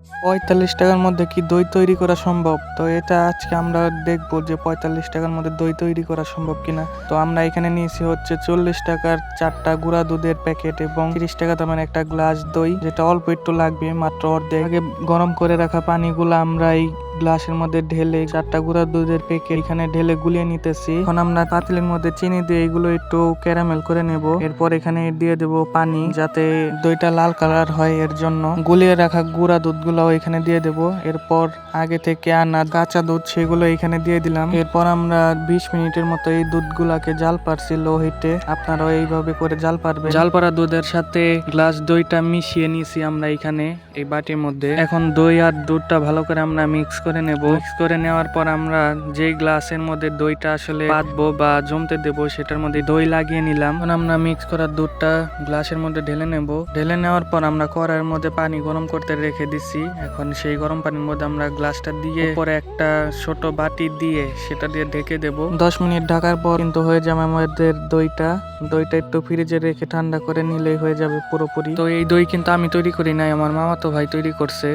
৪৫ টাকার মধ্যে কি দই তৈরি করা সম্ভব? তো এটা আজকে আমরা দেখবো যে ৪৫ টাকার মধ্যে দই তৈরি করা সম্ভব কিনা। তো আমরা এখানে নিয়েছি হচ্ছে ৪০ টাকার ৪টা গুঁড়া দুধের প্যাকেট এবং ৩০ টাকা দামের একটা গ্লাস দই, যেটা অল্প একটু লাগবে, মাত্র অর্ধেক। আগে গরম করে রাখা পানিগুলো আমরা এই গ্লাসের মধ্যে ঢেলে 4টা গুঁড়া দুধের প্যাকেট এখানে ঢেলে গুলিয়ে নিতেছি। এখন আমরা পাতিলের মধ্যে চিনি দিয়ে এগুলো একটু ক্যারামেল করে নেব। এরপর এখানে দিয়ে দেব পানি, যাতে দইটা লাল কালার হয়, এর জন্য গুলিয়ে রাখা গুঁড়া দুধগুলো এখানে দিয়ে দেব। এরপর আগে থেকে আনা কাঁচা দুধ সেগুলো এখানে দিয়ে দিলাম। এরপর আমরা 20 মিনিটের মতো এই দুধগুলাকে জাল পারছি লো হিটে। আপনারাও এইভাবে করে জাল পারবেন। জাল পারা দুধের সাথে গ্লাস দইটা মিশিয়ে নিয়েছি আমরা এখানে এই বাটির মধ্যে। এখন দই আর দুধটা ভালো করে আমরা মিক্স করে নেব। মিক্স করে নেওয়ার পর আমরা যে গ্লাসের মধ্যে দইটা আসলে পাতবো বা জমতে দেবো সেটার মধ্যে দই লাগিয়ে নিলাম। এখন আমরা মিক্স করা দুধটা গ্লাসের মধ্যে ঢেলে নেব। ঢেলে নেওয়ার পর আমরা কড়াইয়ের মধ্যে পানি গরম করতে রেখে দিছি। এখন সেই গরম পানির মধ্যে আমরা গ্লাসটা দিয়ে পরে একটা ছোট বাটি দিয়ে সেটা দিয়ে ঢেকে দেব। 10 মিনিট ঢাকার পর কিন্তু হয়ে যাবে আমাদের দইটা। দইটা একটু ফ্রিজে রেখে ঠান্ডা করে নিলেই হয়ে যাবে পুরোপুরি। তো এই দই কিন্তু আমি তৈরি করি নাই, আমার মামাতো ভাই তৈরি করছে।